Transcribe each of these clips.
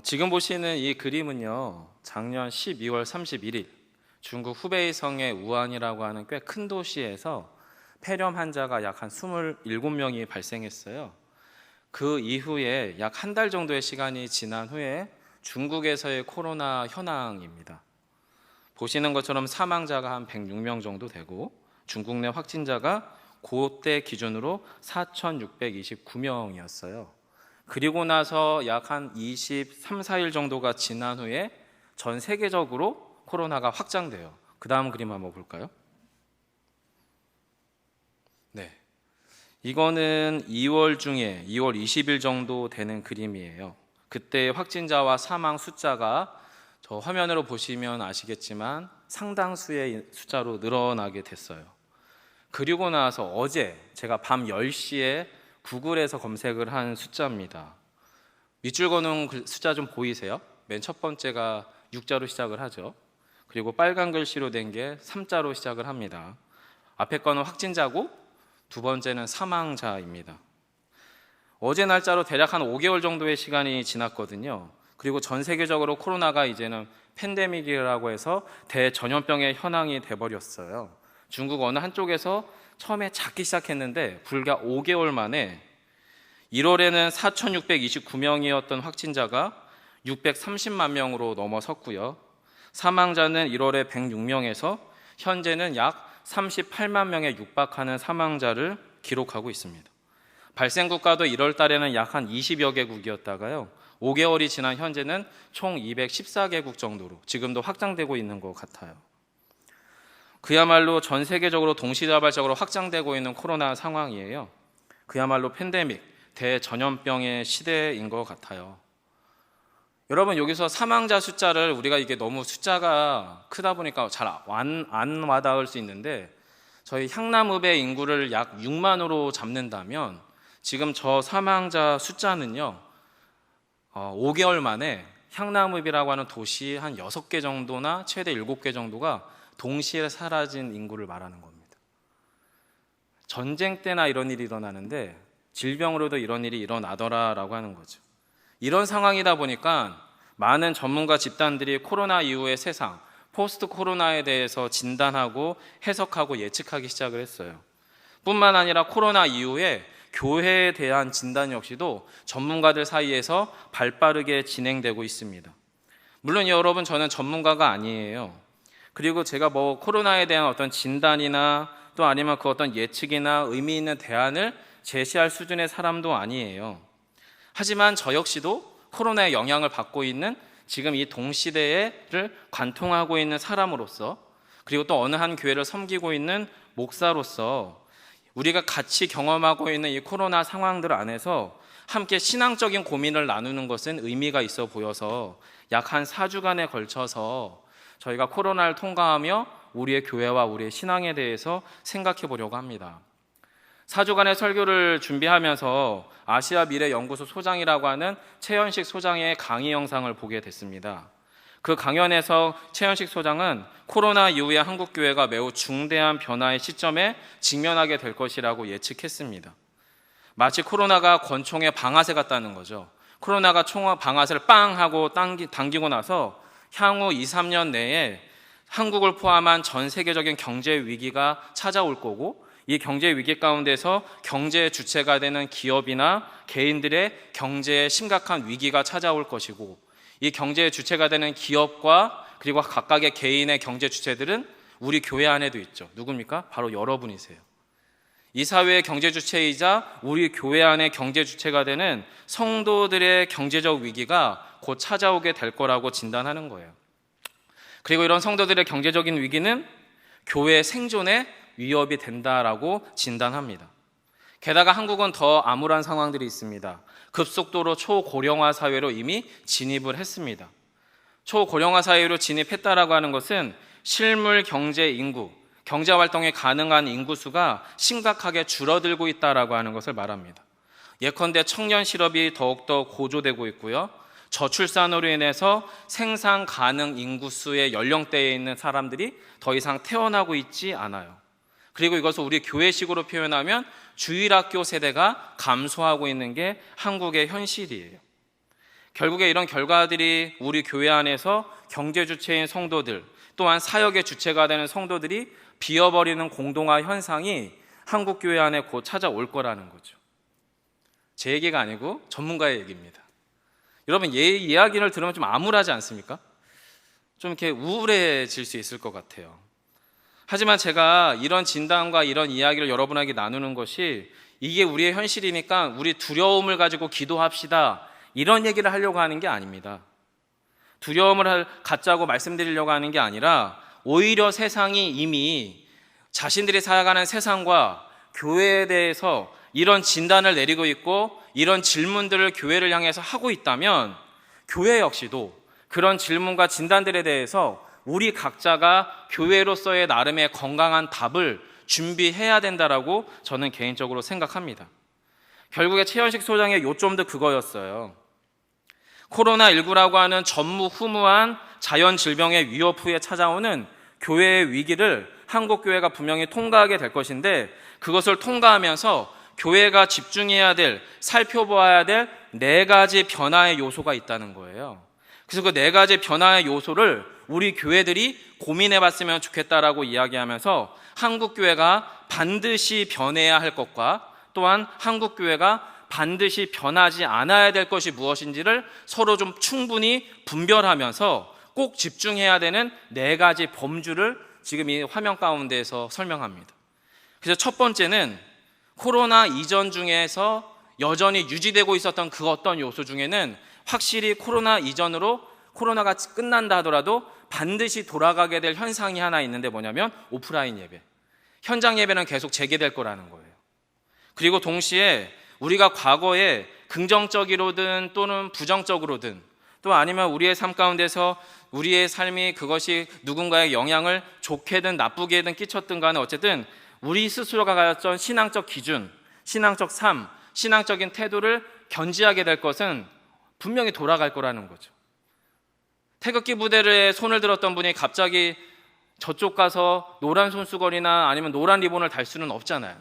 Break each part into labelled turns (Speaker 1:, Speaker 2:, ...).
Speaker 1: 지금 보시는 이 그림은요, 작년 12월 31일 중국 후베이성의 우한이라고 하는 꽤 큰 도시에서 폐렴 환자가 약 한 27명이 발생했어요. 그 이후에 약 한 달 정도의 시간이 지난 후에 중국에서의 코로나 현황입니다. 보시는 것처럼 사망자가 한 106명 정도 되고 중국 내 확진자가 그때 기준으로 4,629명이었어요. 그리고 나서 약 한 23, 4일 정도가 지난 후에 전 세계적으로 코로나가 확장돼요. 그 다음 그림 한번 볼까요? 네, 이거는 2월 중에 2월 20일 정도 되는 그림이에요. 그때 확진자와 사망 숫자가 저 화면으로 보시면 아시겠지만 상당수의 숫자로 늘어나게 됐어요. 그리고 나서 어제 제가 밤 10시에 구글에서 검색을 한 숫자입니다. 밑줄 거는 숫자 좀 보이세요? 맨 첫 번째가 6자로 시작을 하죠. 그리고 빨간 글씨로 된 게 3자로 시작을 합니다. 앞에 거는 확진자고 두 번째는 사망자입니다. 어제 날짜로 대략 한 5개월 정도의 시간이 지났거든요. 그리고 전 세계적으로 코로나가 이제는 팬데믹이라고 해서 대전염병의 현황이 돼버렸어요. 중국 어느 한쪽에서 처음에 작기 시작했는데 불과 5개월 만에 1월에는 4,629명이었던 확진자가 630만 명으로 넘어섰고요. 사망자는 1월에 106명에서 현재는 약 38만 명에 육박하는 사망자를 기록하고 있습니다. 발생 국가도 1월 달에는 약 한 20여 개국이었다가요. 5개월이 지난 현재는 총 214개국 정도로 지금도 확장되고 있는 것 같아요. 그야말로 전 세계적으로 동시다발적으로 확장되고 있는 코로나 상황이에요. 그야말로 팬데믹, 대전염병의 시대인 것 같아요. 여러분, 여기서 사망자 숫자를 우리가 이게 너무 숫자가 크다 보니까 잘 안 와닿을 수 있는데 저희 향남읍의 인구를 약 6만으로 잡는다면 지금 저 사망자 숫자는요 5개월 만에 향남읍이라고 하는 도시 한 6개 정도나 최대 7개 정도가 동시에 사라진 인구를 말하는 겁니다. 전쟁 때나 이런 일이 일어나는데 질병으로도 이런 일이 일어나더라라고 하는 거죠. 이런 상황이다 보니까 많은 전문가 집단들이 코로나 이후의 세상, 포스트 코로나에 대해서 진단하고 해석하고 예측하기 시작을 했어요. 뿐만 아니라 코로나 이후에 교회에 대한 진단 역시도 전문가들 사이에서 발빠르게 진행되고 있습니다. 물론 여러분, 저는 전문가가 아니에요. 그리고 제가 코로나에 대한 어떤 진단이나 또 아니면 그 어떤 예측이나 의미 있는 대안을 제시할 수준의 사람도 아니에요. 하지만 저 역시도 코로나의 영향을 받고 있는 지금 이 동시대를 관통하고 있는 사람으로서, 그리고 또 어느 한 교회를 섬기고 있는 목사로서 우리가 같이 경험하고 있는 이 코로나 상황들 안에서 함께 신앙적인 고민을 나누는 것은 의미가 있어 보여서 약 한 4주간에 걸쳐서 저희가 코로나를 통과하며 우리의 교회와 우리의 신앙에 대해서 생각해 보려고 합니다. 4주간의 설교를 준비하면서 아시아 미래 연구소 소장이라고 하는 최현식 소장의 강의 영상을 보게 됐습니다. 그 강연에서 최현식 소장은 코로나 이후에 한국 교회가 매우 중대한 변화의 시점에 직면하게 될 것이라고 예측했습니다. 마치 코로나가 권총의 방아쇠 같다는 거죠. 코로나가 방아쇠를 빵 하고 당기고 나서 향후 2, 3년 내에 한국을 포함한 전 세계적인 경제 위기가 찾아올 거고, 이 경제 위기 가운데서 경제의 주체가 되는 기업이나 개인들의 경제에 심각한 위기가 찾아올 것이고, 이 경제의 주체가 되는 기업과 그리고 각각의 개인의 경제 주체들은 우리 교회 안에도 있죠. 누굽니까? 바로 여러분이세요. 이 사회의 경제 주체이자 우리 교회 안의 경제 주체가 되는 성도들의 경제적 위기가 곧 찾아오게 될 거라고 진단하는 거예요. 그리고 이런 성도들의 경제적인 위기는 교회의 생존에 위협이 된다라고 진단합니다. 게다가 한국은 더 암울한 상황들이 있습니다. 급속도로 초고령화 사회로 이미 진입을 했습니다. 초고령화 사회로 진입했다라고 하는 것은 실물 경제 인구, 경제 활동이 가능한 인구수가 심각하게 줄어들고 있다라고 하는 것을 말합니다. 예컨대 청년 실업이 더욱더 고조되고 있고요. 저출산으로 인해서 생산 가능 인구수의 연령대에 있는 사람들이 더 이상 태어나고 있지 않아요. 그리고 이것을 우리 교회식으로 표현하면 주일학교 세대가 감소하고 있는 게 한국의 현실이에요. 결국에 이런 결과들이 우리 교회 안에서 경제 주체인 성도들, 또한 사역의 주체가 되는 성도들이 비어버리는 공동화 현상이 한국 교회 안에 곧 찾아올 거라는 거죠. 제 얘기가 아니고 전문가의 얘기입니다. 여러분, 이 이야기를 들으면 좀 암울하지 않습니까? 좀 이렇게 우울해질 수 있을 것 같아요. 하지만 제가 이런 진단과 이런 이야기를 여러분에게 나누는 것이 이게 우리의 현실이니까 우리 두려움을 가지고 기도합시다, 이런 얘기를 하려고 하는 게 아닙니다. 두려움을 갖자고 말씀드리려고 하는 게 아니라 오히려 세상이 이미 자신들이 살아가는 세상과 교회에 대해서 이런 진단을 내리고 있고 이런 질문들을 교회를 향해서 하고 있다면 교회 역시도 그런 질문과 진단들에 대해서 우리 각자가 교회로서의 나름의 건강한 답을 준비해야 된다라고 저는 개인적으로 생각합니다. 결국에 최현식 소장의 요점도 그거였어요. 코로나19라고 하는 전무후무한 자연질병의 위협 후에 찾아오는 교회의 위기를 한국교회가 분명히 통과하게 될 것인데, 그것을 통과하면서 교회가 집중해야 될, 살펴보아야 될 4가지 변화의 요소가 있다는 거예요. 그래서 그 4가지 변화의 요소를 우리 교회들이 고민해 봤으면 좋겠다라고 이야기하면서 한국교회가 반드시 변해야 할 것과 또한 한국교회가 반드시 변하지 않아야 될 것이 무엇인지를 서로 좀 충분히 분별하면서 꼭 집중해야 되는 4가지 범주를 지금 이 화면 가운데에서 설명합니다. 그래서 첫 번째는 코로나 이전 중에서 여전히 유지되고 있었던 그 어떤 요소 중에는 확실히 코로나 이전으로 코로나가 끝난다 하더라도 반드시 돌아가게 될 현상이 하나 있는데 뭐냐면 오프라인 예배. 현장 예배는 계속 재개될 거라는 거예요. 그리고 동시에 우리가 과거에 긍정적으로든 또는 부정적으로든 또 아니면 우리의 삶 가운데서 우리의 삶이 그것이 누군가의 영향을 좋게든 나쁘게든 끼쳤든 간에 어쨌든 우리 스스로가 가졌던 신앙적 기준, 신앙적 삶, 신앙적인 태도를 견지하게 될 것은 분명히 돌아갈 거라는 거죠. 태극기 부대에 손을 들었던 분이 갑자기 저쪽 가서 노란 손수건이나 아니면 노란 리본을 달 수는 없잖아요.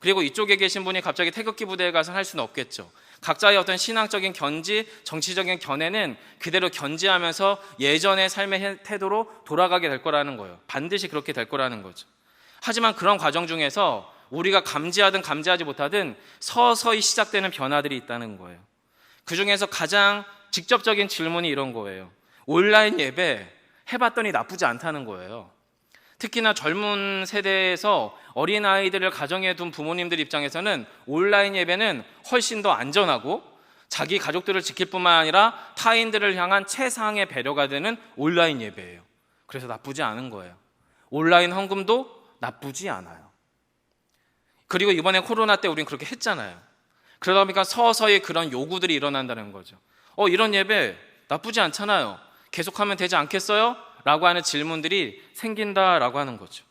Speaker 1: 그리고 이쪽에 계신 분이 갑자기 태극기 부대에 가서 할 수는 없겠죠. 각자의 어떤 신앙적인 견지, 정치적인 견해는 그대로 견지하면서 예전의 삶의 태도로 돌아가게 될 거라는 거예요. 반드시 그렇게 될 거라는 거죠. 하지만 그런 과정 중에서 우리가 감지하든 감지하지 못하든 서서히 시작되는 변화들이 있다는 거예요. 그 중에서 가장 직접적인 질문이 이런 거예요. 온라인 예배 해봤더니 나쁘지 않다는 거예요. 특히나 젊은 세대에서 어린아이들을 가정에 둔 부모님들 입장에서는 온라인 예배는 훨씬 더 안전하고 자기 가족들을 지킬 뿐만 아니라 타인들을 향한 최상의 배려가 되는 온라인 예배예요. 그래서 나쁘지 않은 거예요. 온라인 헌금도 나쁘지 않아요. 그리고 이번에 코로나 때 우리는 그렇게 했잖아요. 그러다 보니까 서서히 그런 요구들이 일어난다는 거죠. 이런 예배 나쁘지 않잖아요. 계속하면 되지 않겠어요? 라고 하는 질문들이 생긴다라고 하는 거죠.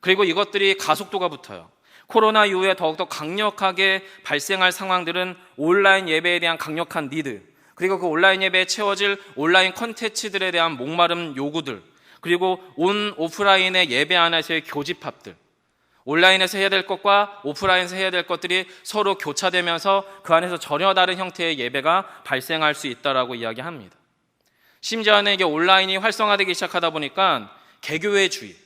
Speaker 1: 그리고 이것들이 가속도가 붙어요. 코로나 이후에 더욱더 강력하게 발생할 상황들은 온라인 예배에 대한 강력한 니드, 그리고 그 온라인 예배에 채워질 온라인 콘텐츠들에 대한 목마름 요구들, 그리고 온 오프라인의 예배 안에서의 교집합들, 온라인에서 해야 될 것과 오프라인에서 해야 될 것들이 서로 교차되면서 그 안에서 전혀 다른 형태의 예배가 발생할 수 있다라고 이야기합니다. 심지어는 이게 온라인이 활성화되기 시작하다 보니까 개교회주의,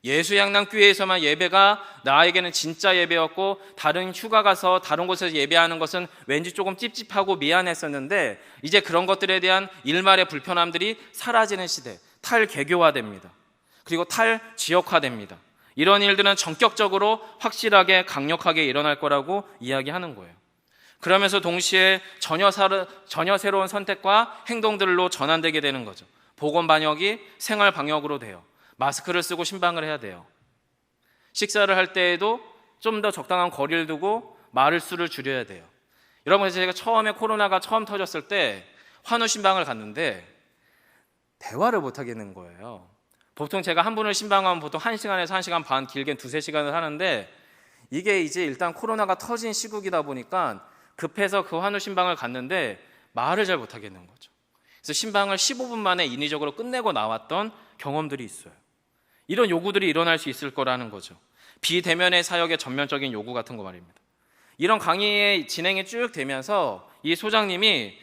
Speaker 1: 예수양랑교회에서만 예배가 나에게는 진짜 예배였고 다른 휴가 가서 다른 곳에서 예배하는 것은 왠지 조금 찝찝하고 미안했었는데 이제 그런 것들에 대한 일말의 불편함들이 사라지는 시대, 탈개교화됩니다. 그리고 탈지역화됩니다. 이런 일들은 전격적으로 확실하게 강력하게 일어날 거라고 이야기하는 거예요. 그러면서 동시에 전혀 새로운 선택과 행동들로 전환되게 되는 거죠. 보건방역이 생활방역으로 돼요. 마스크를 쓰고 신방을 해야 돼요. 식사를 할 때에도 좀 더 적당한 거리를 두고 말을 수를 줄여야 돼요. 여러분, 제가 처음에 코로나가 처음 터졌을 때 환우 신방을 갔는데 대화를 못 하겠는 거예요. 보통 제가 한 분을 신방하면 보통 1시간에서 1시간 반, 길게는 2-3시간을 하는데 이게 이제 일단 코로나가 터진 시국이다 보니까 급해서 그 환우 신방을 갔는데 말을 잘 못 하겠는 거죠. 그래서 신방을 15분 만에 인위적으로 끝내고 나왔던 경험들이 있어요. 이런 요구들이 일어날 수 있을 거라는 거죠. 비대면의 사역의 전면적인 요구 같은 거 말입니다. 이런 강의의 진행이 쭉 되면서 이 소장님이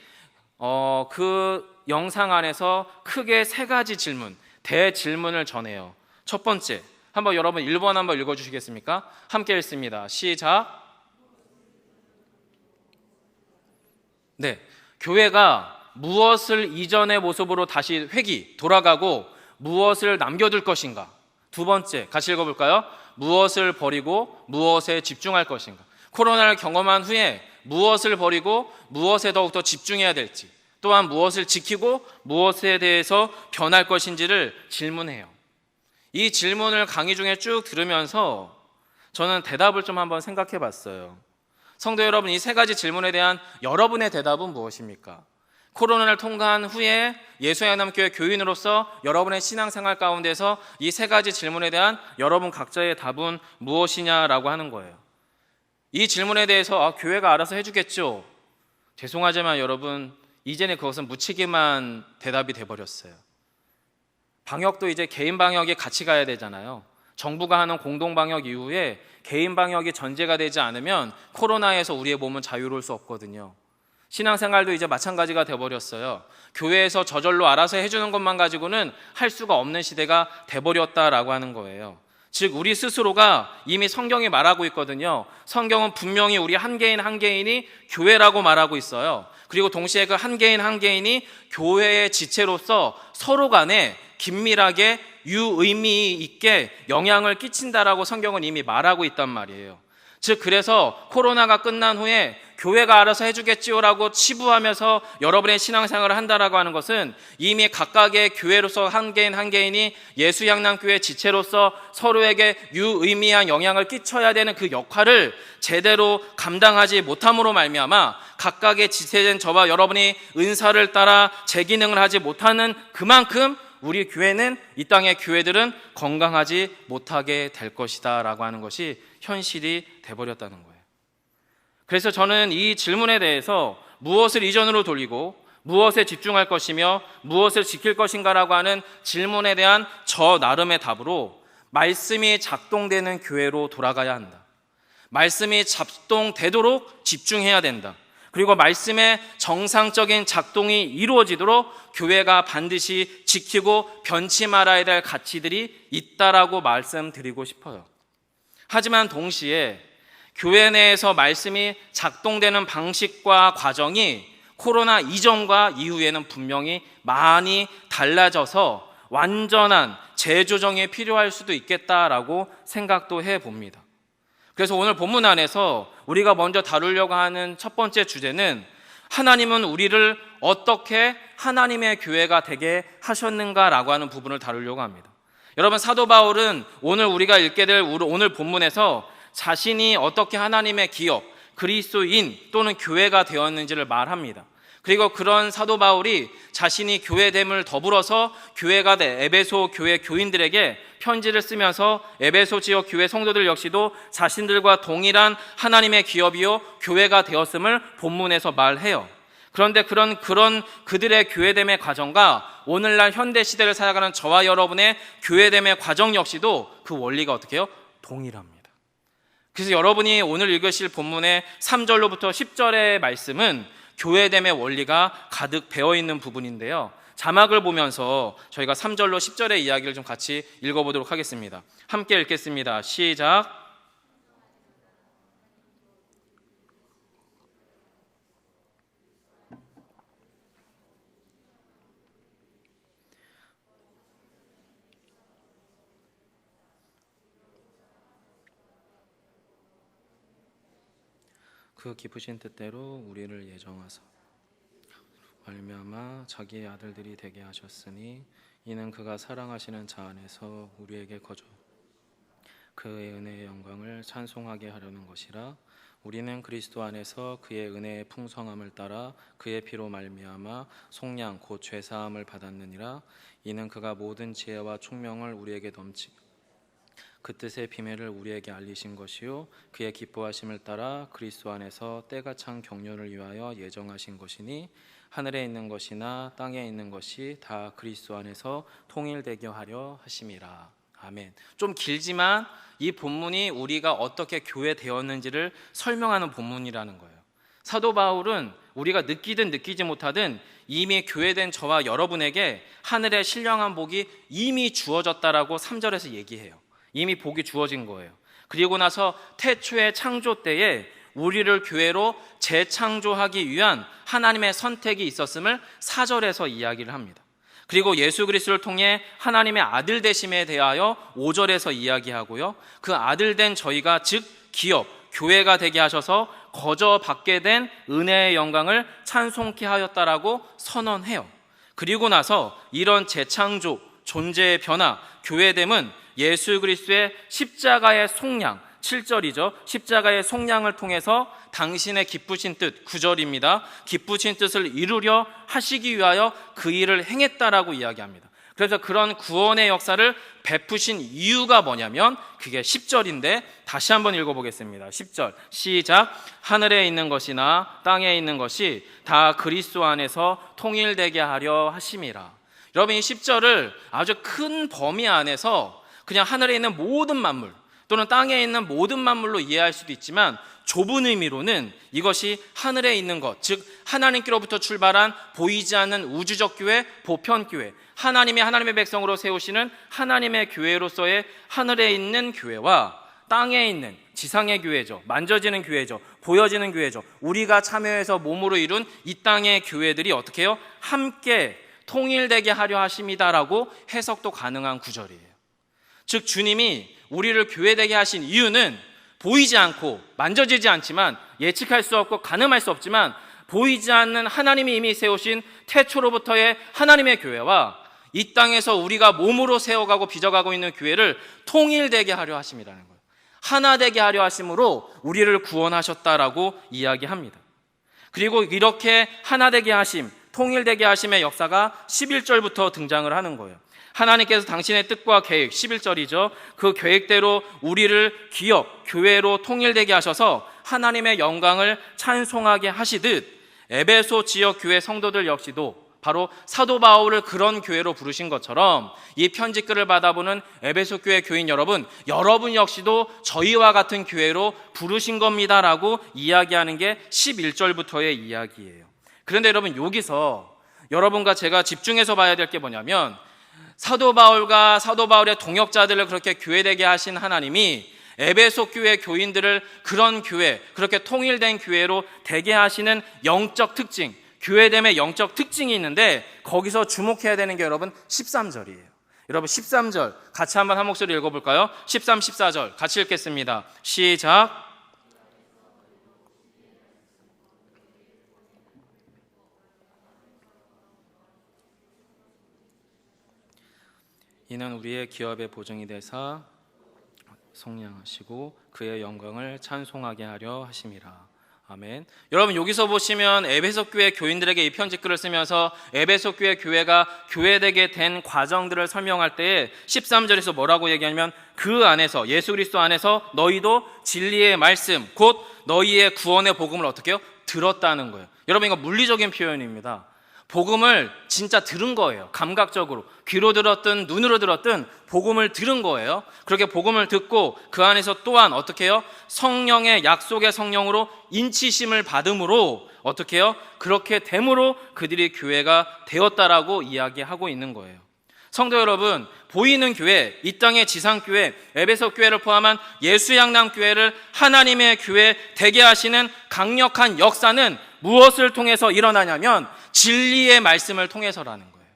Speaker 1: 그 영상 안에서 크게 세 가지 질문, 대질문을 전해요. 첫 번째, 한번 여러분 1번 한번 읽어주시겠습니까? 함께 읽습니다. 시작. 네, 교회가 무엇을 이전의 모습으로 다시 돌아가고 무엇을 남겨둘 것인가? 두 번째, 같이 읽어볼까요? 무엇을 버리고 무엇에 집중할 것인가? 코로나를 경험한 후에 무엇을 버리고 무엇에 더욱더 집중해야 될지, 또한 무엇을 지키고 무엇에 대해서 변할 것인지를 질문해요. 이 질문을 강의 중에 쭉 들으면서 저는 대답을 좀 한번 생각해 봤어요. 성도 여러분, 이 세 가지 질문에 대한 여러분의 대답은 무엇입니까? 코로나를 통과한 후에 예수의 하나님교회 교인으로서 여러분의 신앙생활 가운데서 이 세 가지 질문에 대한 여러분 각자의 답은 무엇이냐라고 하는 거예요. 이 질문에 대해서 교회가 알아서 해주겠죠. 죄송하지만 여러분, 이제는 그것은 무책임한 대답이 돼버렸어요. 방역도 이제 개인 방역이 같이 가야 되잖아요. 정부가 하는 공동 방역 이후에 개인 방역이 전제가 되지 않으면 코로나에서 우리의 몸은 자유로울 수 없거든요. 신앙생활도 이제 마찬가지가 돼버렸어요. 교회에서 저절로 알아서 해주는 것만 가지고는 할 수가 없는 시대가 돼버렸다라고 하는 거예요. 즉 우리 스스로가 이미 성경이 말하고 있거든요. 성경은 분명히 우리 한 개인 한 개인이 교회라고 말하고 있어요. 그리고 동시에 그 한 개인 한 개인이 교회의 지체로서 서로 간에 긴밀하게 유의미 있게 영향을 끼친다라고 성경은 이미 말하고 있단 말이에요. 즉 그래서 코로나가 끝난 후에 교회가 알아서 해주겠지요라고 치부하면서 여러분의 신앙생활을 한다라고 하는 것은 이미 각각의 교회로서 한 개인 한 개인이 예수 향남교회 지체로서 서로에게 유의미한 영향을 끼쳐야 되는 그 역할을 제대로 감당하지 못함으로 말미암아 각각의 지체된 저와 여러분이 은사를 따라 제 기능을 하지 못하는 그만큼 우리 교회는, 이 땅의 교회들은 건강하지 못하게 될 것이다 라고 하는 것이 현실이 돼버렸다는 거예요. 그래서 저는 이 질문에 대해서 무엇을 이전으로 돌리고 무엇에 집중할 것이며 무엇을 지킬 것인가라고 하는 질문에 대한 저 나름의 답으로 말씀이 작동되는 교회로 돌아가야 한다. 말씀이 작동되도록 집중해야 된다. 그리고 말씀의 정상적인 작동이 이루어지도록 교회가 반드시 지키고 변치 말아야 될 가치들이 있다라고 말씀드리고 싶어요. 하지만 동시에 교회 내에서 말씀이 작동되는 방식과 과정이 코로나 이전과 이후에는 분명히 많이 달라져서 완전한 재조정이 필요할 수도 있겠다라고 생각도 해봅니다. 그래서 오늘 본문 안에서 우리가 먼저 다루려고 하는 첫 번째 주제는 하나님은 우리를 어떻게 하나님의 교회가 되게 하셨는가라고 하는 부분을 다루려고 합니다. 여러분, 사도 바울은 오늘 우리가 읽게 될 오늘 본문에서 자신이 어떻게 하나님의 기업, 그리스도인 또는 교회가 되었는지를 말합니다. 그리고 그런 사도 바울이 자신이 교회됨을 더불어서 교회가 된 에베소 교회 교인들에게 편지를 쓰면서 에베소 지역 교회 성도들 역시도 자신들과 동일한 하나님의 기업이요 교회가 되었음을 본문에서 말해요. 그런데 그런 그들의 교회됨의 과정과 오늘날 현대 시대를 살아가는 저와 여러분의 교회됨의 과정 역시도 그 원리가 어떻게 해요? 동일합니다. 그래서 여러분이 오늘 읽으실 본문의 3절로부터 10절의 말씀은 교회됨의 원리가 가득 배어있는 부분인데요. 자막을 보면서 저희가 3절로 10절의 이야기를 좀 같이 읽어보도록 하겠습니다. 함께 읽겠습니다. 시작. 그 깊으신 뜻대로 우리를 예정하사 말미암아 자기의 아들들이 되게 하셨으니 이는 그가 사랑하시는 자 안에서 우리에게 거저 그의 은혜의 영광을 찬송하게 하려는 것이라. 우리는 그리스도 안에서 그의 은혜의 풍성함을 따라 그의 피로 말미암아 속량 곧 죄사함을 받았느니라. 이는 그가 모든 지혜와 총명을 우리에게 그 뜻의 비밀을 우리에게 알리신 것이요 그의 기뻐하심을 따라 그리스도 안에서 때가 찬 경륜을 위하여 예정하신 것이니 하늘에 있는 것이나 땅에 있는 것이 다 그리스도 안에서 통일되게 하려 하심이라. 아멘. 좀 길지만 이 본문이 우리가 어떻게 교회 되었는지를 설명하는 본문이라는 거예요. 사도 바울은 우리가 느끼든 느끼지 못하든 이미 교회된 저와 여러분에게 하늘의 신령한 복이 이미 주어졌다라고 3절에서 얘기해요. 이미 복이 주어진 거예요. 그리고 나서 태초의 창조 때에 우리를 교회로 재창조하기 위한 하나님의 선택이 있었음을 4절에서 이야기를 합니다. 그리고 예수 그리스도를 통해 하나님의 아들 되심에 대하여 5절에서 이야기하고요. 그 아들 된 저희가 즉 기업, 교회가 되게 하셔서 거저 받게 된 은혜의 영광을 찬송케 하였다라고 선언해요. 그리고 나서 이런 재창조, 존재의 변화, 교회됨은 예수 그리스도의 십자가의 속량, 7절이죠. 십자가의 속량을 통해서 당신의 기쁘신 뜻, 9절입니다. 기쁘신 뜻을 이루려 하시기 위하여 그 일을 행했다라고 이야기합니다. 그래서 그런 구원의 역사를 베푸신 이유가 뭐냐면 그게 10절인데 다시 한번 읽어보겠습니다. 10절 시작. 하늘에 있는 것이나 땅에 있는 것이 다 그리스도 안에서 통일되게 하려 하심이라. 여러분, 이 10절을 아주 큰 범위 안에서 그냥 하늘에 있는 모든 만물 또는 땅에 있는 모든 만물로 이해할 수도 있지만 좁은 의미로는 이것이 하늘에 있는 것, 즉 하나님께로부터 출발한 보이지 않는 우주적 교회, 보편교회, 하나님의 백성으로 세우시는 하나님의 교회로서의 하늘에 있는 교회와 땅에 있는 지상의 교회죠. 만져지는 교회죠. 보여지는 교회죠. 우리가 참여해서 몸으로 이룬 이 땅의 교회들이 어떻게 해요? 함께 통일되게 하려 하심이다라고 해석도 가능한 구절이에요. 즉 주님이 우리를 교회되게 하신 이유는 보이지 않고 만져지지 않지만 예측할 수 없고 가늠할 수 없지만 보이지 않는 하나님이 이미 세우신 태초로부터의 하나님의 교회와 이 땅에서 우리가 몸으로 세워가고 빚어가고 있는 교회를 통일되게 하려 하심이라는 거예요. 하나 되게 하려 하심으로 우리를 구원하셨다라고 이야기합니다. 그리고 이렇게 하나 되게 하심, 통일되게 하심의 역사가 11절부터 등장을 하는 거예요. 하나님께서 당신의 뜻과 계획, 11절이죠. 그 계획대로 우리를 기업, 교회로 통일되게 하셔서 하나님의 영광을 찬송하게 하시듯 에베소 지역 교회 성도들 역시도 바로 사도 바울을 그런 교회로 부르신 것처럼 이 편지글을 받아보는 에베소 교회 교인 여러분 역시도 저희와 같은 교회로 부르신 겁니다라고 이야기하는 게 11절부터의 이야기예요. 그런데 여러분, 여기서 여러분과 제가 집중해서 봐야 될 게 뭐냐면 사도 바울과 사도 바울의 동역자들을 그렇게 교회되게 하신 하나님이 에베소 교회 교인들을 그런 교회, 그렇게 통일된 교회로 되게 하시는 영적 특징, 교회됨의 영적 특징이 있는데 거기서 주목해야 되는 게 여러분 13절이에요. 여러분 13절 같이 한번 한 목소리 읽어볼까요? 13, 14절 같이 읽겠습니다. 시작. 이는 우리의 기업의 보증이 되사 속량하시고 그의 영광을 찬송하게 하려 하심이라. 아멘. 여러분, 여기서 보시면 에베소 교회 교인들에게 이 편지글을 쓰면서 에베소 교회 교회가 교회되게 된 과정들을 설명할 때에 13절에서 뭐라고 얘기하냐면 그 안에서, 예수 그리스도 안에서 너희도 진리의 말씀 곧 너희의 구원의 복음을 어떻게 해요? 들었다는 거예요. 여러분, 이거 물리적인 표현입니다. 복음을 진짜 들은 거예요. 감각적으로 귀로 들었든 눈으로 들었든 복음을 들은 거예요. 그렇게 복음을 듣고 그 안에서 또한 어떻게 해요? 성령의 약속의 성령으로 인치심을 받음으로 어떻게 해요? 그렇게 됨으로 그들이 교회가 되었다라고 이야기하고 있는 거예요. 성도 여러분, 보이는 교회, 이 땅의 지상교회, 에베소 교회를 포함한 예수양남교회를 하나님의 교회 되게 하시는 강력한 역사는 무엇을 통해서 일어나냐면 진리의 말씀을 통해서라는 거예요.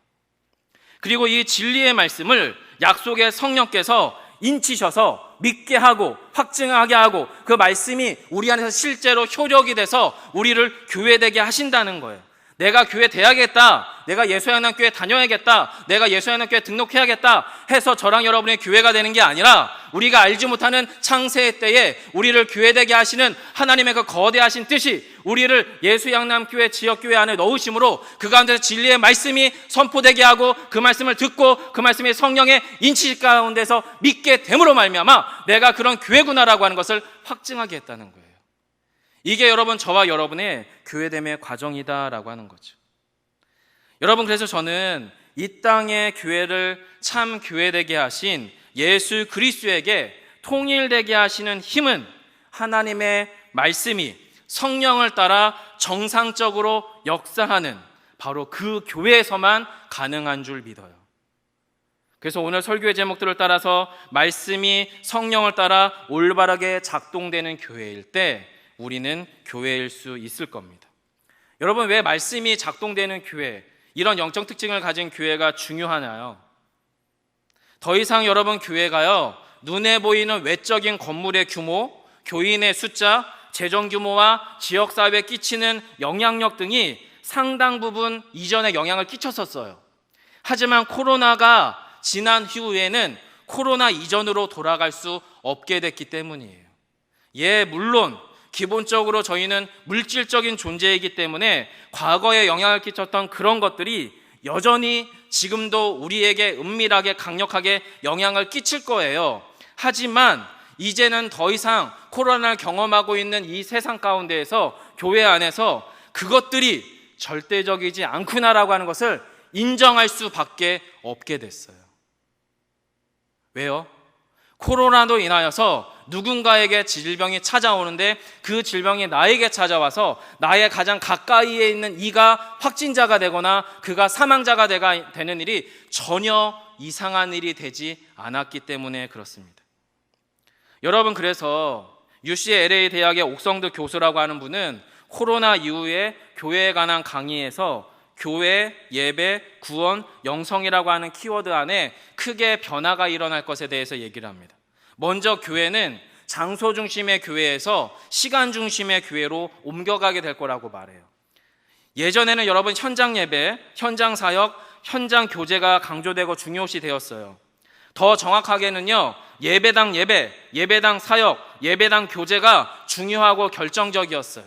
Speaker 1: 그리고 이 진리의 말씀을 약속의 성령께서 인치셔서 믿게 하고 확증하게 하고 그 말씀이 우리 안에서 실제로 효력이 돼서 우리를 교회되게 하신다는 거예요. 내가 교회 돼야겠다, 내가 예수양남교회 다녀야겠다, 내가 예수양남교회 등록해야겠다 해서 저랑 여러분의 교회가 되는 게 아니라 우리가 알지 못하는 창세의 때에 우리를 교회되게 하시는 하나님의 그 거대하신 뜻이 우리를 예수양남교회 지역교회 안에 넣으심으로 그 가운데서 진리의 말씀이 선포되게 하고 그 말씀을 듣고 그 말씀이 성령의 인치 가운데서 믿게 됨으로 말미암아 내가 그런 교회구나라고 하는 것을 확증하게 했다는 거예요. 이게 여러분 저와 여러분의 교회됨의 과정이다라고 하는 거죠. 여러분, 그래서 저는 이 땅의 교회를 참 교회되게 하신 예수 그리스도에게 통일되게 하시는 힘은 하나님의 말씀이 성령을 따라 정상적으로 역사하는 바로 그 교회에서만 가능한 줄 믿어요. 그래서 오늘 설교의 제목들을 따라서 말씀이 성령을 따라 올바르게 작동되는 교회일 때 우리는 교회일 수 있을 겁니다. 여러분, 왜 말씀이 작동되는 교회, 이런 영적 특징을 가진 교회가 중요하나요? 더 이상 여러분 교회가요, 눈에 보이는 외적인 건물의 규모, 교인의 숫자, 재정 규모와 지역사회에 끼치는 영향력 등이 상당 부분 이전에 영향을 끼쳤었어요. 하지만 코로나가 지난 후에는 코로나 이전으로 돌아갈 수 없게 됐기 때문이에요. 물론 기본적으로 저희는 물질적인 존재이기 때문에 과거에 영향을 끼쳤던 그런 것들이 여전히 지금도 우리에게 은밀하게 강력하게 영향을 끼칠 거예요. 하지만 이제는 더 이상 코로나를 경험하고 있는 이 세상 가운데에서 교회 안에서 그것들이 절대적이지 않구나라고 하는 것을 인정할 수밖에 없게 됐어요. 왜요? 코로나로 인하여서 누군가에게 질병이 찾아오는데 그 질병이 나에게 찾아와서 나의 가장 가까이에 있는 이가 확진자가 되거나 그가 사망자가 되는 일이 전혀 이상한 일이 되지 않았기 때문에 그렇습니다. 여러분, 그래서 UCLA 대학의 옥성드 교수라고 하는 분은 코로나 이후에 교회에 관한 강의에서 교회, 예배, 구원, 영성이라고 하는 키워드 안에 크게 변화가 일어날 것에 대해서 얘기를 합니다. 먼저 교회는 장소 중심의 교회에서 시간 중심의 교회로 옮겨가게 될 거라고 말해요. 예전에는 여러분 현장 예배, 현장 사역, 현장 교제가 강조되고 중요시 되었어요. 더 정확하게는요, 예배당 예배, 예배당 사역, 예배당 교제가 중요하고 결정적이었어요.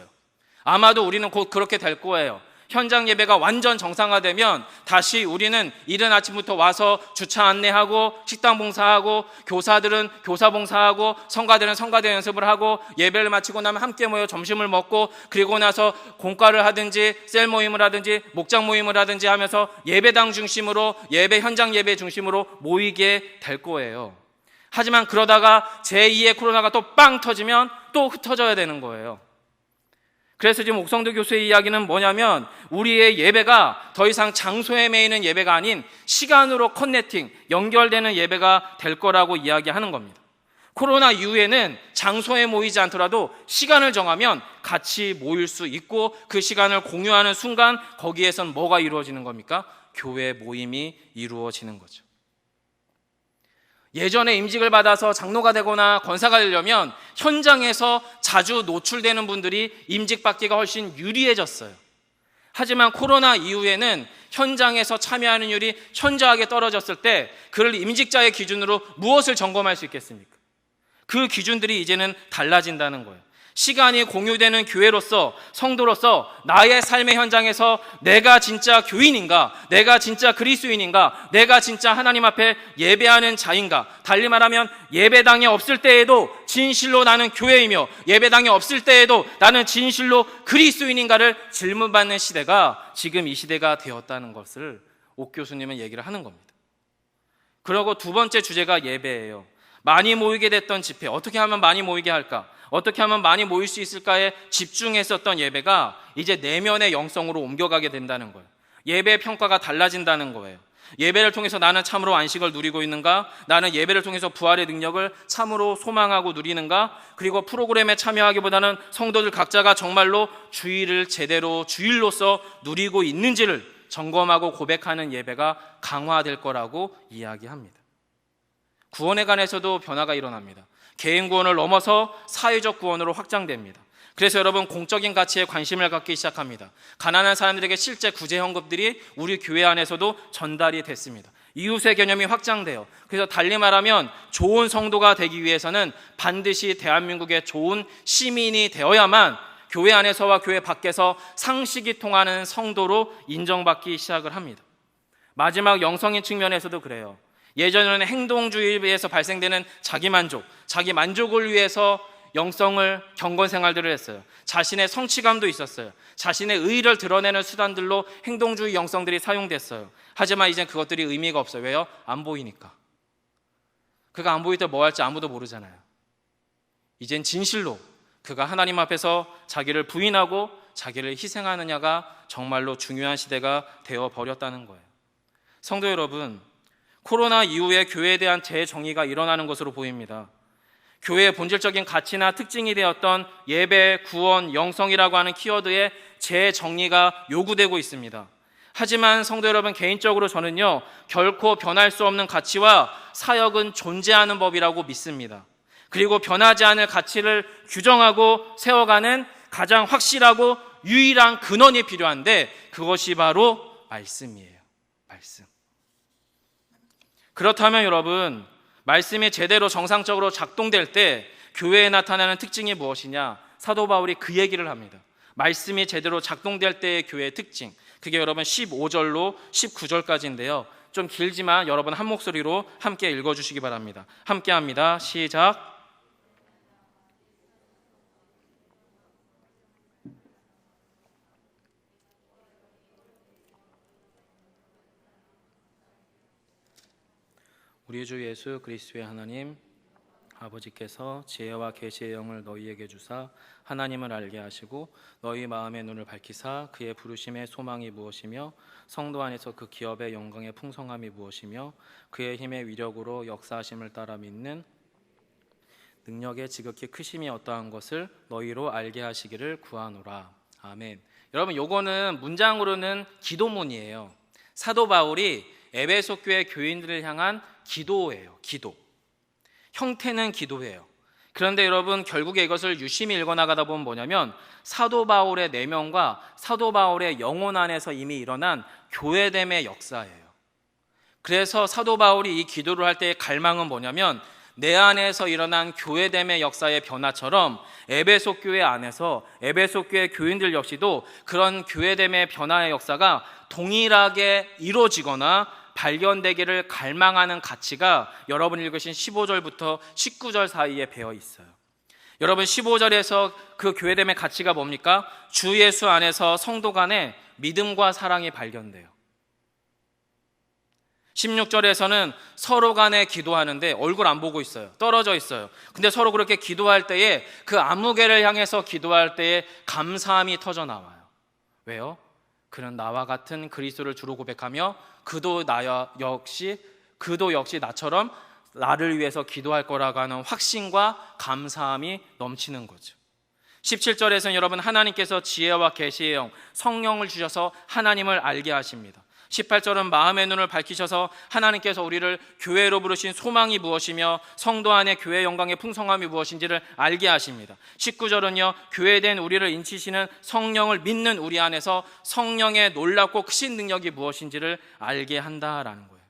Speaker 1: 아마도 우리는 곧 그렇게 될 거예요. 현장 예배가 완전 정상화되면 다시 우리는 이른 아침부터 와서 주차 안내하고 식당 봉사하고 교사들은 교사 봉사하고 성가들은 성가대 연습을 하고 예배를 마치고 나면 함께 모여 점심을 먹고 그리고 나서 공과를 하든지 셀 모임을 하든지 목장 모임을 하든지 하면서 예배당 중심으로 예배 현장 예배 중심으로 모이게 될 거예요. 하지만 그러다가 제2의 코로나가 또 빵 터지면 또 흩어져야 되는 거예요. 그래서 지금 옥성도 교수의 이야기는 뭐냐면 우리의 예배가 더 이상 장소에 매이는 예배가 아닌 시간으로 커넥팅, 연결되는 예배가 될 거라고 이야기하는 겁니다. 코로나 이후에는 장소에 모이지 않더라도 시간을 정하면 같이 모일 수 있고 그 시간을 공유하는 순간 거기에선 뭐가 이루어지는 겁니까? 교회 모임이 이루어지는 거죠. 예전에 임직을 받아서 장로가 되거나 권사가 되려면 현장에서 자주 노출되는 분들이 임직받기가 훨씬 유리해졌어요. 하지만 코로나 이후에는 현장에서 참여하는 율이 현저하게 떨어졌을 때 그를 임직자의 기준으로 무엇을 점검할 수 있겠습니까? 그 기준들이 이제는 달라진다는 거예요. 시간이 공유되는 교회로서, 성도로서 나의 삶의 현장에서 내가 진짜 교인인가, 내가 진짜 그리스도인인가, 내가 진짜 하나님 앞에 예배하는 자인가, 달리 말하면 예배당에 없을 때에도 진실로 나는 교회이며 예배당에 없을 때에도 나는 진실로 그리스도인인가를 질문받는 시대가 지금 이 시대가 되었다는 것을 옥 교수님은 얘기를 하는 겁니다. 그리고 두 번째 주제가 예배예요. 많이 모이게 됐던 집회, 어떻게 하면 많이 모이게 할까? 어떻게 하면 많이 모일 수 있을까에 집중했었던 예배가 이제 내면의 영성으로 옮겨가게 된다는 거예요. 예배의 평가가 달라진다는 거예요. 예배를 통해서 나는 참으로 안식을 누리고 있는가? 나는 예배를 통해서 부활의 능력을 참으로 소망하고 누리는가? 그리고 프로그램에 참여하기보다는 성도들 각자가 정말로 주일을 제대로 주일로서 누리고 있는지를 점검하고 고백하는 예배가 강화될 거라고 이야기합니다. 구원에 관해서도 변화가 일어납니다. 개인 구원을 넘어서 사회적 구원으로 확장됩니다. 그래서 여러분 공적인 가치에 관심을 갖기 시작합니다. 가난한 사람들에게 실제 구제 헌금들이 우리 교회 안에서도 전달이 됐습니다. 이웃의 개념이 확장돼요. 그래서 달리 말하면 좋은 성도가 되기 위해서는 반드시 대한민국의 좋은 시민이 되어야만 교회 안에서와 교회 밖에서 상식이 통하는 성도로 인정받기 시작을 합니다. 마지막 영성인 측면에서도 그래요. 예전에는 행동주의에서 발생되는 자기 만족을 위해서 영성을 경건 생활들을 했어요. 자신의 성취감도 있었어요. 자신의 의의를 드러내는 수단들로 행동주의 영성들이 사용됐어요. 하지만 이젠 그것들이 의미가 없어요. 왜요? 안 보이니까. 그가 안 보일 때 뭐 할지 아무도 모르잖아요. 이젠 진실로 그가 하나님 앞에서 자기를 부인하고 자기를 희생하느냐가 정말로 중요한 시대가 되어버렸다는 거예요. 성도 여러분, 코로나 이후에 교회에 대한 재정의가 일어나는 것으로 보입니다. 교회의 본질적인 가치나 특징이 되었던 예배, 구원, 영성이라고 하는 키워드의 재정리가 요구되고 있습니다. 하지만 성도 여러분, 개인적으로 저는요, 결코 변할 수 없는 가치와 사역은 존재하는 법이라고 믿습니다. 그리고 변하지 않을 가치를 규정하고 세워가는 가장 확실하고 유일한 근원이 필요한데, 그것이 바로 말씀이에요. 말씀. 그렇다면 여러분, 말씀이 제대로 정상적으로 작동될 때 교회에 나타나는 특징이 무엇이냐? 사도 바울이 그 얘기를 합니다. 말씀이 제대로 작동될 때의 교회의 특징, 그게 여러분 15절로 19절까지인데요. 좀 길지만 여러분 한 목소리로 함께 읽어주시기 바랍니다. 함께 합니다. 시작. 우리 주 예수 그리스도의 하나님 아버지께서 지혜와 계시의 영을 너희에게 주사 하나님을 알게 하시고 너희 마음의 눈을 밝히사 그의 부르심의 소망이 무엇이며 성도 안에서 그 기업의 영광의 풍성함이 무엇이며 그의 힘의 위력으로 역사하심을 따라 믿는 능력의 지극히 크심이 어떠한 것을 너희로 알게 하시기를 구하노라. 아멘. 여러분, 요거는 문장으로는 기도문이에요. 사도 바울이 에베소 교회 교인들을 향한 기도예요. 기도. 형태는 기도예요. 그런데 여러분, 결국에 이것을 유심히 읽어나가다 보면 뭐냐면 사도 바울의 내면과 사도 바울의 영혼 안에서 이미 일어난 교회됨의 역사예요. 그래서 사도 바울이 이 기도를 할 때의 갈망은 뭐냐면 내 안에서 일어난 교회됨의 역사의 변화처럼 에베소 교회 안에서 에베소 교회 교인들 역시도 그런 교회됨의 변화의 역사가 동일하게 이루어지거나 발견되기를 갈망하는 가치가 여러분 읽으신 15절부터 19절 사이에 배어 있어요. 여러분, 15절에서 그 교회됨의 가치가 뭡니까? 주 예수 안에서 성도 간의 믿음과 사랑이 발견돼요. 16절에서는 서로 간에 기도하는데 얼굴 안 보고 있어요. 떨어져 있어요. 근데 서로 그렇게 기도할 때에 그 아무개를 향해서 기도할 때에 감사함이 터져 나와요. 왜요? 그는 나와 같은 그리스도를 주로 고백하며 그도 역시 나처럼 나를 위해서 기도할 거라고 하는 확신과 감사함이 넘치는 거죠. 17절에서는 여러분, 하나님께서 지혜와 계시의 영, 성령을 주셔서 하나님을 알게 하십니다. 18절은 마음의 눈을 밝히셔서 하나님께서 우리를 교회로 부르신 소망이 무엇이며 성도 안에 교회의 영광의 풍성함이 무엇인지를 알게 하십니다. 19절은요, 교회된 우리를 인치시는 성령을 믿는 우리 안에서 성령의 놀랍고 크신 능력이 무엇인지를 알게 한다라는 거예요.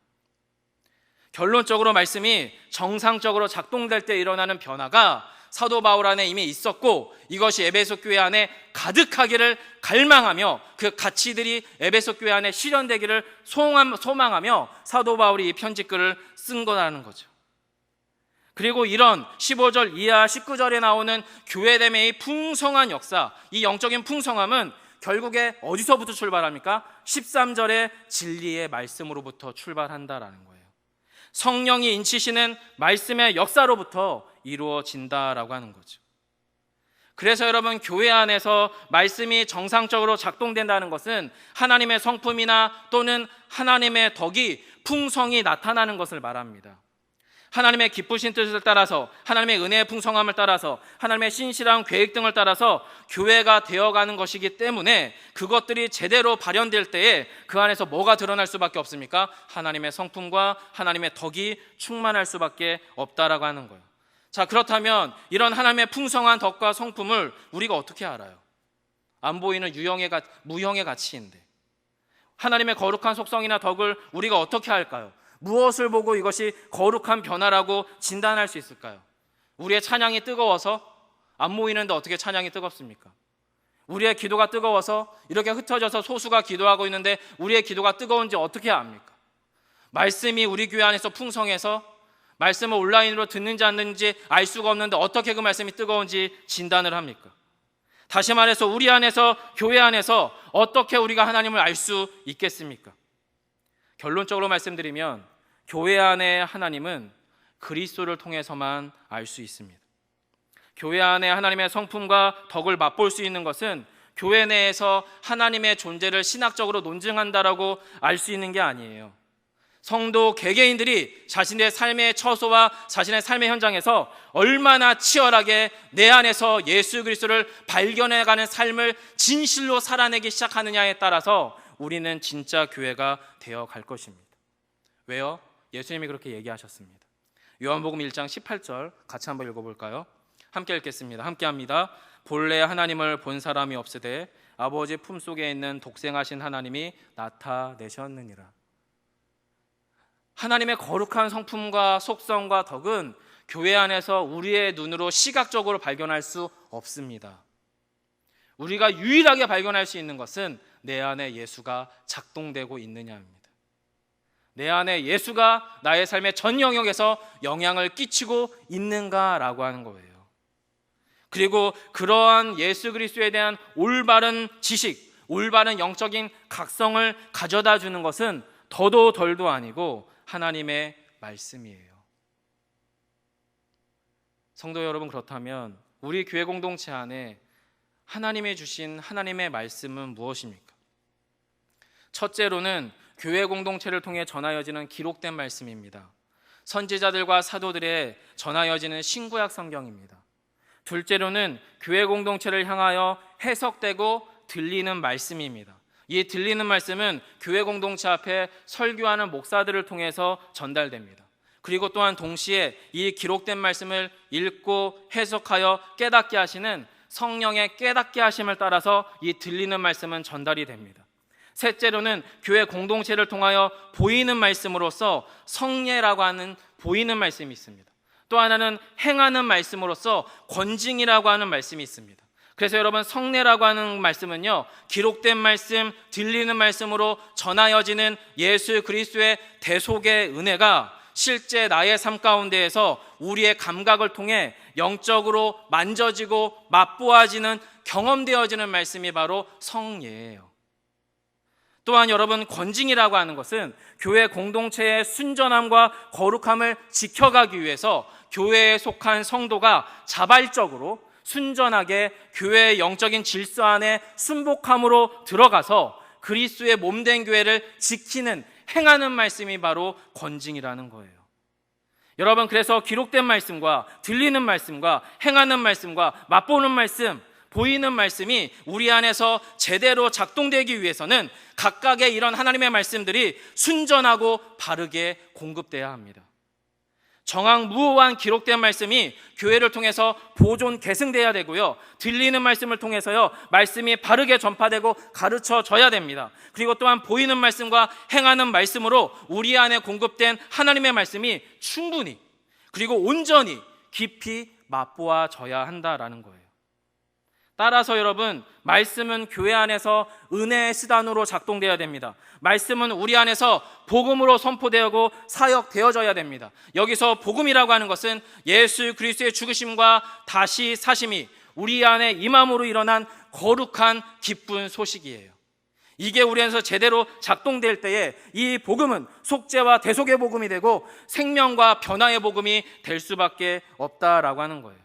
Speaker 1: 결론적으로 말씀이 정상적으로 작동될 때 일어나는 변화가 사도 바울 안에 이미 있었고 이것이 에베소 교회 안에 가득하기를 갈망하며 그 가치들이 에베소 교회 안에 실현되기를 소망하며 사도 바울이 이 편지글을 쓴 거라는 거죠. 그리고 이런 15절 이하 19절에 나오는 교회됨의 이 풍성한 역사, 이 영적인 풍성함은 결국에 어디서부터 출발합니까? 13절의 진리의 말씀으로부터 출발한다라는 거예요. 성령이 인치시는 말씀의 역사로부터 이루어진다라고 하는 거죠. 그래서 여러분, 교회 안에서 말씀이 정상적으로 작동된다는 것은 하나님의 성품이나 또는 하나님의 덕이 풍성히 나타나는 것을 말합니다. 하나님의 기쁘신 뜻을 따라서, 하나님의 은혜의 풍성함을 따라서, 하나님의 신실한 계획 등을 따라서 교회가 되어가는 것이기 때문에 그것들이 제대로 발현될 때에 그 안에서 뭐가 드러날 수밖에 없습니까? 하나님의 성품과 하나님의 덕이 충만할 수밖에 없다라고 하는 거예요. 자, 그렇다면 이런 하나님의 풍성한 덕과 성품을 우리가 어떻게 알아요? 안 보이는 무형의 가치인데 하나님의 거룩한 속성이나 덕을 우리가 어떻게 할까요? 무엇을 보고 이것이 거룩한 변화라고 진단할 수 있을까요? 우리의 찬양이 뜨거워서? 안 모이는데 어떻게 찬양이 뜨겁습니까? 우리의 기도가 뜨거워서 이렇게 흩어져서 소수가 기도하고 있는데 우리의 기도가 뜨거운지 어떻게 압니까? 말씀이 우리 교회 안에서 풍성해서 말씀을 온라인으로 듣는지 안 듣는지 알 수가 없는데 어떻게 그 말씀이 뜨거운지 진단을 합니까? 다시 말해서 우리 안에서, 교회 안에서 어떻게 우리가 하나님을 알 수 있겠습니까? 결론적으로 말씀드리면 교회 안의 하나님은 그리스도를 통해서만 알 수 있습니다. 교회 안에 하나님의 성품과 덕을 맛볼 수 있는 것은 교회 내에서 하나님의 존재를 신학적으로 논증한다라고 알 수 있는 게 아니에요. 성도 개개인들이 자신의 삶의 처소와 자신의 삶의 현장에서 얼마나 치열하게 내 안에서 예수 그리스도를 발견해가는 삶을 진실로 살아내기 시작하느냐에 따라서 우리는 진짜 교회가 되어 갈 것입니다. 왜요? 예수님이 그렇게 얘기하셨습니다. 요한복음 1장 18절 같이 한번 읽어볼까요? 함께 읽겠습니다. 함께 합니다. 본래 하나님을 본 사람이 없으되 아버지 품속에 있는 독생하신 하나님이 나타내셨느니라. 하나님의 거룩한 성품과 속성과 덕은 교회 안에서 우리의 눈으로 시각적으로 발견할 수 없습니다. 우리가 유일하게 발견할 수 있는 것은 내 안에 예수가 작동되고 있느냐입니다. 내 안에 예수가 나의 삶의 전 영역에서 영향을 끼치고 있는가라고 하는 거예요. 그리고 그러한 예수 그리스도에 대한 올바른 지식, 올바른 영적인 각성을 가져다 주는 것은 더도 덜도 아니고 하나님의 말씀이에요. 성도 여러분, 그렇다면 우리 교회 공동체 안에 하나님이 주신 하나님의 말씀은 무엇입니까? 첫째로는 교회 공동체를 통해 전하여지는 기록된 말씀입니다. 선지자들과 사도들의 전하여지는 신구약 성경입니다. 둘째로는 교회 공동체를 향하여 해석되고 들리는 말씀입니다. 이 들리는 말씀은 교회 공동체 앞에 설교하는 목사들을 통해서 전달됩니다. 그리고 또한 동시에 이 기록된 말씀을 읽고 해석하여 깨닫게 하시는 성령의 깨닫게 하심을 따라서 이 들리는 말씀은 전달이 됩니다. 셋째로는 교회 공동체를 통하여 보이는 말씀으로서 성례라고 하는 보이는 말씀이 있습니다. 또 하나는 행하는 말씀으로서 권징이라고 하는 말씀이 있습니다. 그래서 여러분, 성례라고 하는 말씀은요, 기록된 말씀, 들리는 말씀으로 전하여지는 예수 그리스도의 대속의 은혜가 실제 나의 삶 가운데에서 우리의 감각을 통해 영적으로 만져지고 맛보아지는, 경험되어지는 말씀이 바로 성례예요. 또한 여러분, 권징이라고 하는 것은 교회 공동체의 순전함과 거룩함을 지켜가기 위해서 교회에 속한 성도가 자발적으로 순전하게 교회의 영적인 질서 안에 순복함으로 들어가서 그리스도의 몸된 교회를 지키는, 행하는 말씀이 바로 권징이라는 거예요. 여러분, 그래서 기록된 말씀과 들리는 말씀과 행하는 말씀과 맛보는 말씀, 보이는 말씀이 우리 안에서 제대로 작동되기 위해서는 각각의 이런 하나님의 말씀들이 순전하고 바르게 공급돼야 합니다. 정확무오한 기록된 말씀이 교회를 통해서 보존 계승돼야 되고요, 들리는 말씀을 통해서요, 말씀이 바르게 전파되고 가르쳐져야 됩니다. 그리고 또한 보이는 말씀과 행하는 말씀으로 우리 안에 공급된 하나님의 말씀이 충분히 그리고 온전히 깊이 맛보아져야 한다라는 거예요. 따라서 여러분, 말씀은 교회 안에서 은혜의 수단으로 작동되어야 됩니다. 말씀은 우리 안에서 복음으로 선포되고 사역되어져야 됩니다. 여기서 복음이라고 하는 것은 예수 그리스도의 죽으심과 다시 사심이 우리 안에 임함으로 일어난 거룩한 기쁜 소식이에요. 이게 우리 안에서 제대로 작동될 때에 이 복음은 속죄와 대속의 복음이 되고 생명과 변화의 복음이 될 수밖에 없다라고 하는 거예요.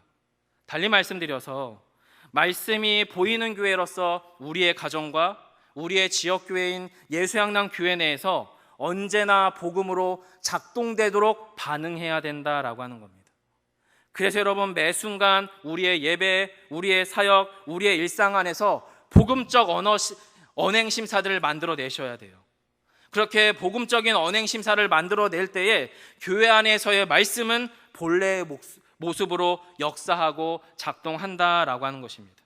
Speaker 1: 달리 말씀드려서 말씀이 보이는 교회로서 우리의 가정과 우리의 지역교회인 예수향당 교회 내에서 언제나 복음으로 작동되도록 반응해야 된다라고 하는 겁니다. 그래서 여러분, 매 순간 우리의 예배, 우리의 사역, 우리의 일상 안에서 복음적 언행심사들을 만들어내셔야 돼요. 그렇게 복음적인 언행심사를 만들어낼 때에 교회 안에서의 말씀은 본래의 모습으로 역사하고 작동한다라고 하는 것입니다.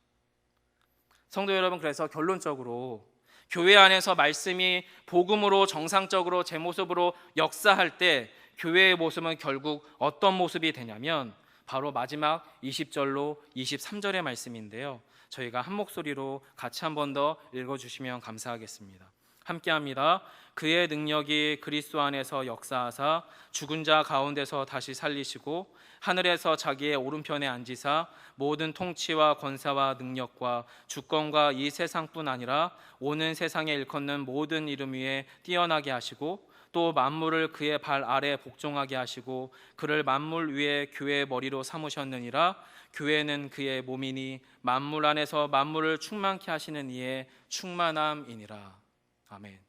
Speaker 1: 성도 여러분, 그래서 결론적으로 교회 안에서 말씀이 복음으로 정상적으로 제 모습으로 역사할 때 교회의 모습은 결국 어떤 모습이 되냐면 바로 마지막 20절로 23절의 말씀인데요, 저희가 한 목소리로 같이 한 번 더 읽어주시면 감사하겠습니다. 함께합니다. 그의 능력이 그리스도 안에서 역사하사 죽은 자 가운데서 다시 살리시고 하늘에서 자기의 오른편에 앉으사 모든 통치와 권세와 능력과 주권과 이 세상뿐 아니라 오는 세상에 일컫는 모든 이름 위에 뛰어나게 하시고 또 만물을 그의 발 아래 복종하게 하시고 그를 만물 위에 교회의 머리로 삼으셨느니라. 교회는 그의 몸이니 만물 안에서 만물을 충만케 하시는 이의 충만함이니라. 아멘.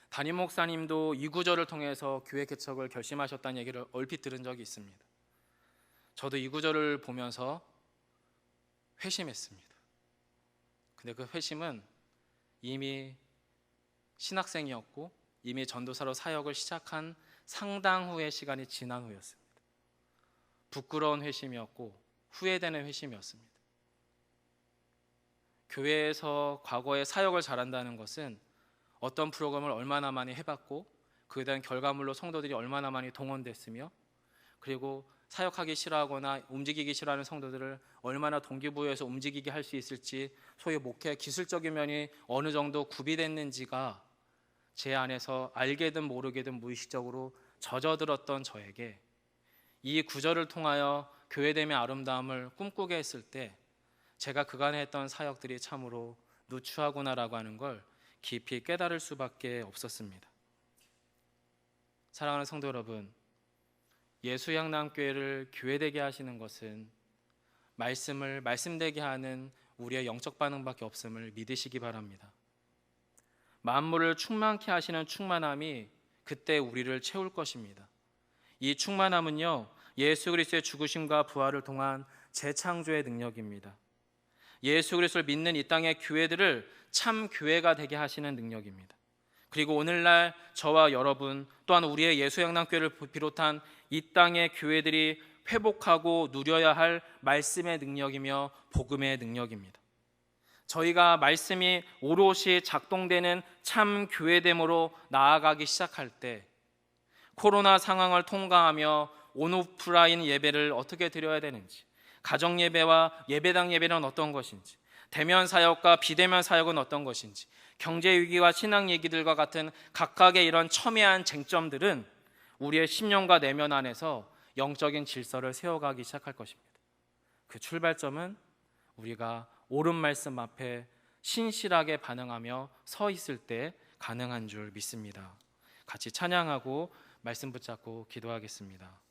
Speaker 1: 담임 목사님도 이 구절을 통해서 교회 개척을 결심하셨다는 얘기를 얼핏 들은 적이 있습니다. 저도 이 구절을 보면서 회심했습니다. 근데 그 회심은 이미 신학생이었고 이미 전도사로 사역을 시작한 상당 후의 시간이 지난 후였습니다. 부끄러운 회심이었고 후회되는 회심이었습니다. 교회에서 과거에 사역을 잘한다는 것은 어떤 프로그램을 얼마나 많이 해봤고 그에 대한 결과물로 성도들이 얼마나 많이 동원됐으며 그리고 사역하기 싫어하거나 움직이기 싫어하는 성도들을 얼마나 동기부여해서 움직이게 할 수 있을지, 소위 목회 기술적인 면이 어느 정도 구비됐는지가 제 안에서 알게든 모르게든 무의식적으로 젖어들었던 저에게 이 구절을 통하여 교회됨의 아름다움을 꿈꾸게 했을 때 제가 그간에 했던 사역들이 참으로 누추하구나라고 하는 걸 깊이 깨달을 수밖에 없었습니다. 사랑하는 성도 여러분, 예수향남교회를 교회되게 하시는 것은 말씀을 말씀되게 하는 우리의 영적 반응밖에 없음을 믿으시기 바랍니다. 만물을 충만케 하시는 충만함이 그때 우리를 채울 것입니다. 이 충만함은요, 예수 그리스도의 죽으심과 부활을 통한 재창조의 능력입니다. 예수 그리스도를 믿는 이 땅의 교회들을 참 교회가 되게 하시는 능력입니다. 그리고 오늘날 저와 여러분 또한 우리의 예수향남교회를 비롯한 이 땅의 교회들이 회복하고 누려야 할 말씀의 능력이며 복음의 능력입니다. 저희가 말씀이 오롯이 작동되는 참 교회됨으로 나아가기 시작할 때 코로나 상황을 통과하며 온오프라인 예배를 어떻게 드려야 되는지, 가정 예배와 예배당 예배는 어떤 것인지, 대면 사역과 비대면 사역은 어떤 것인지, 경제 위기와 신앙 얘기들과 같은 각각의 이런 첨예한 쟁점들은 우리의 심령과 내면 안에서 영적인 질서를 세워가기 시작할 것입니다. 그 출발점은 우리가 옳은 말씀 앞에 신실하게 반응하며 서 있을 때 가능한 줄 믿습니다. 같이 찬양하고 말씀 붙잡고 기도하겠습니다.